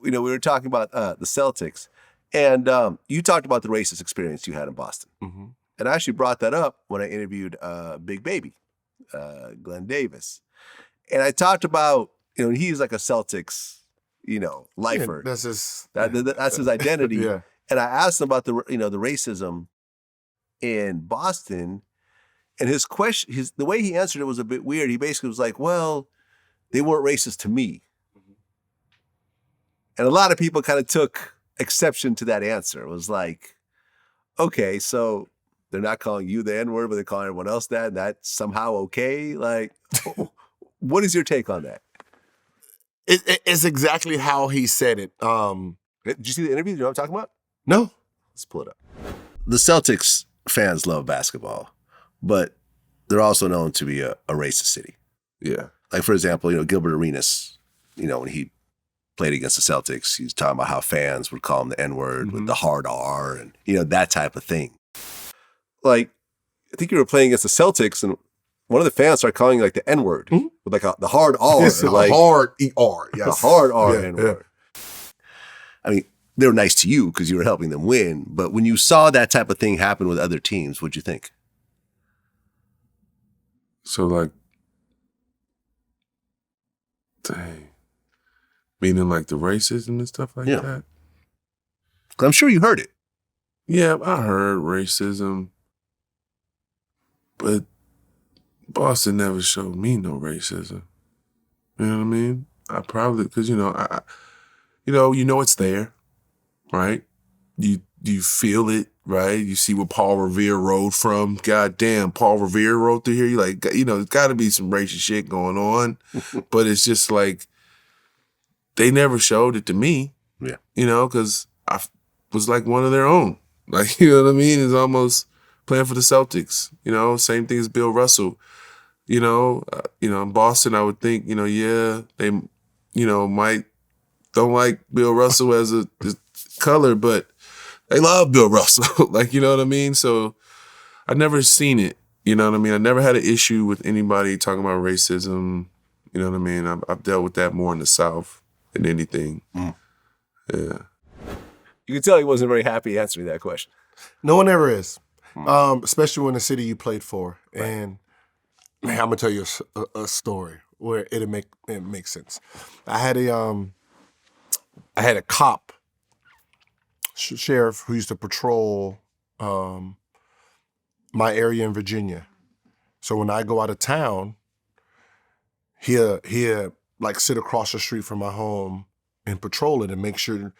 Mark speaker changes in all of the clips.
Speaker 1: we were talking about the Celtics, and you talked about the racist experience you had in Boston.
Speaker 2: Mm-hmm.
Speaker 1: And I actually brought that up when I interviewed Big Baby, Glen Davis. And I talked about, he's like a Celtics, lifer.
Speaker 2: Yeah, that's
Speaker 1: his identity.
Speaker 2: Yeah.
Speaker 1: And I asked him about the racism in Boston, and his question, the way he answered it was a bit weird. He basically was like, well, they weren't racist to me. And a lot of people kind of took exception to that answer. It was like, okay, so they're not calling you the N-word, but they're calling everyone else that, and that's somehow okay? Like, what is your take on that?
Speaker 2: It's exactly how he said it.
Speaker 1: Did you see the interview? Do you know what I'm talking about?
Speaker 2: No.
Speaker 1: Let's pull it up. The Celtics fans love basketball, but they're also known to be a racist city.
Speaker 2: Yeah.
Speaker 1: Like, for example, Gilbert Arenas, when he played against the Celtics, he was talking about how fans would call him the N-word with the hard R and, that type of thing. Like, I think you were playing against the Celtics and one of the fans started calling you like the N-word with like the hard R.
Speaker 2: It's
Speaker 1: like,
Speaker 2: hard E-R. Yes.
Speaker 1: The hard R
Speaker 2: Yeah,
Speaker 1: N-word. Yeah. I mean, they were nice to you because you were helping them win. But when you saw that type of thing happen with other teams, what'd you think?
Speaker 3: So, like, dang. Meaning like the racism and stuff like that?
Speaker 1: I'm sure you heard it.
Speaker 3: Yeah, I heard racism. But Boston never showed me no racism. You know what I mean? I probably, because, it's there, right? You feel it, right? You see what Paul Revere rode from. God damn, Paul Revere rode through here. You like, there's got to be some racist shit going on. But it's just like, they never showed it to me.
Speaker 1: Yeah.
Speaker 3: Because I was like one of their own. Like, you know what I mean? It's almost playing for the Celtics. Same thing as Bill Russell. In Boston, I would think, they, might don't like Bill Russell as a color, but they love Bill Russell. Like, you know what I mean? So I've never seen it. You know what I mean? I never had an issue with anybody talking about racism. You know what I mean? I've dealt with that more in the South than anything. Yeah.
Speaker 1: You can tell he wasn't very happy answering that question.
Speaker 2: No one ever is, especially when the city you played for. Right. And man, I'm gonna tell you a story where it makes sense. I had a cop, sheriff, who used to patrol my area in Virginia. So when I go out of town, he'll like sit across the street from my home and patrol it and make sure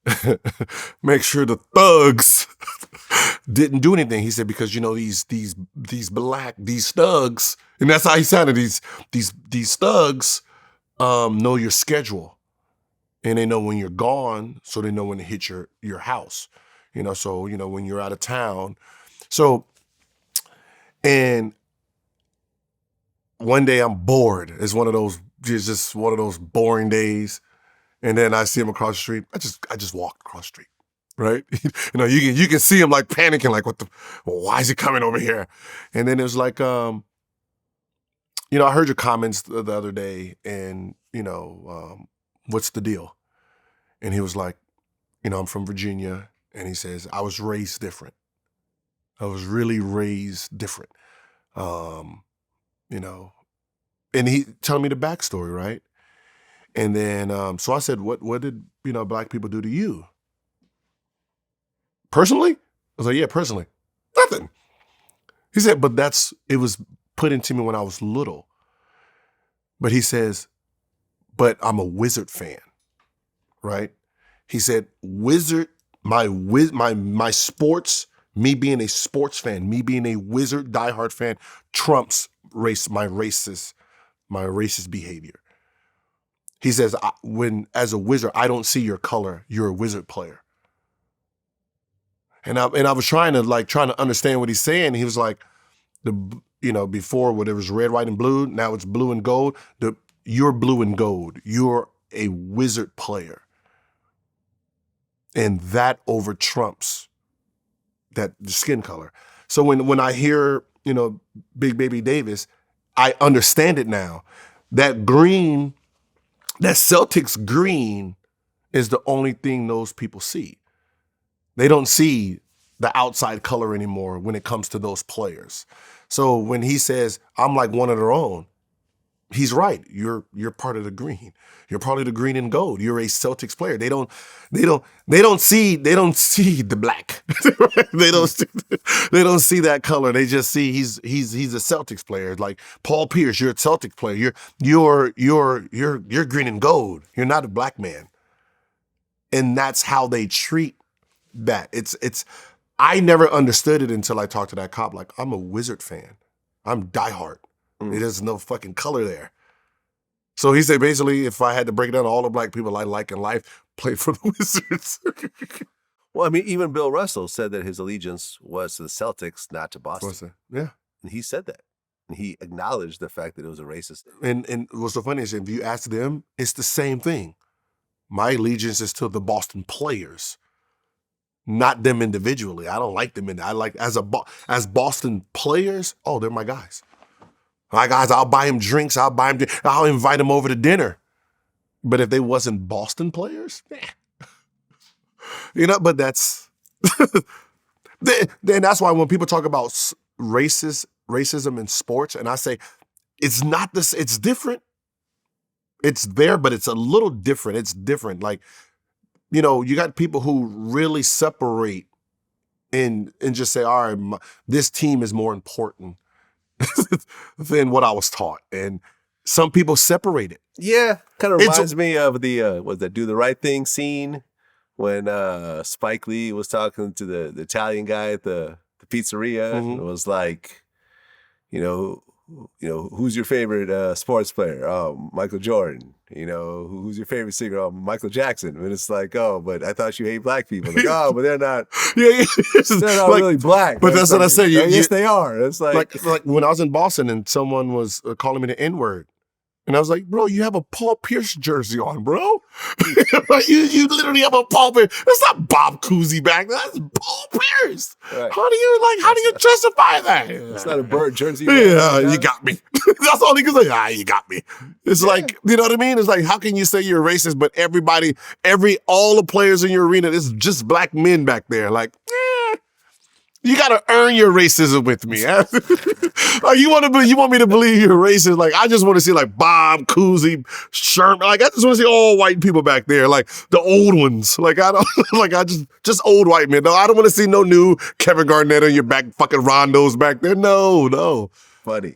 Speaker 2: the thugs didn't do anything. He said, because these thugs, and that's how he sounded, these thugs know your schedule. And they know when you're gone, so they know when to hit your house. So when you're out of town. So, and one day I'm bored. It's just one of those boring days. And then I see him across the street. I just walked across the street, right? You can see him like panicking, like why is he coming over here? And then it was like, I heard your comments the other day, and what's the deal? And he was like, I'm from Virginia, and he says I was raised different. I was really raised different, and he telling me the backstory, right? And then, so I said, what did, black people do to you? Personally? I was like, yeah, personally. Nothing. He said, but it was put into me when I was little. But he says, but I'm a Wizard fan, right? He said, my sports, me being a sports fan, me being a Wizard diehard fan, trumps my racist behavior. He says, as a Wizard, I don't see your color. You're a Wizard player. And I was trying to understand what he's saying. He was like, before when it was red, white, and blue, now it's blue and gold. You're blue and gold. You're a Wizard player. And that over trumps the skin color. So when I hear, Big Baby Davis, I understand it now. That green, that Celtics green is the only thing those people see. They don't see the outside color anymore when it comes to those players. So when he says, I'm like one of their own, he's right. You're part of the green. You're part of the green and gold. You're a Celtics player. They don't see the black. they don't see that color. They just see he's a Celtics player. Like Paul Pierce, you're a Celtics player. You're green and gold. You're not a black man. And that's how they treat that. It's I never understood it until I talked to that cop. Like, I'm a Wizard fan. I'm diehard. There's no fucking color there. So he said, basically, if I had to break down all the black people I like in life, play for the Wizards.
Speaker 1: Well, I mean, even Bill Russell said that his allegiance was to the Celtics, not to Boston.
Speaker 2: Yeah.
Speaker 1: And he said that. And he acknowledged the fact that it was a racist.
Speaker 2: And what's so funny is if you ask them, it's the same thing. My allegiance is to the Boston players, not them individually. I don't like them. I like as Boston players. Oh, they're my guys. My guys, I'll buy him drinks. I'll invite him over to dinner. But if they wasn't Boston players, but that's, then that's why when people talk about racism in sports, and I say, it's not this, it's different. It's there, but it's a little different. It's different. Like, you got people who really separate and just say, all right, this team is more important than what I was taught. And some people separate it.
Speaker 1: Yeah, kind of reminds me of the was that Do the Right Thing scene when Spike Lee was talking to the Italian guy at the pizzeria. And it was like, who's your favorite sports player? Oh, Michael Jordan. Who's your favorite singer? Oh, Michael Jackson. And it's like, oh, but I thought you hate black people. Like, oh, but they're not.
Speaker 2: They're
Speaker 1: not really black.
Speaker 2: But that's what I say.
Speaker 1: Yes, they are. It's like
Speaker 2: when I was in Boston and someone was calling me the N-word. And I was like, bro, you have a Paul Pierce jersey on, bro. you literally have a Paul Pierce. That's not Bob Cousy back. That's Paul Pierce. Right. How do you justify that?
Speaker 1: It's not a bird jersey.
Speaker 2: Yeah, you got me. That's all he can say. You got me. It's like, you know what I mean? It's like, how can you say you're racist, but all the players in your arena, it's just black men back there. Like, you gotta earn your racism with me. Like you want me to believe you're racist? Like I just want to see like Bob Cousy, Sherman. Like I just want to see all white people back there, like the old ones. Like I just old white men. No, I don't want to see no new Kevin Garnett on your back, fucking Rondos back there. No.
Speaker 1: Funny.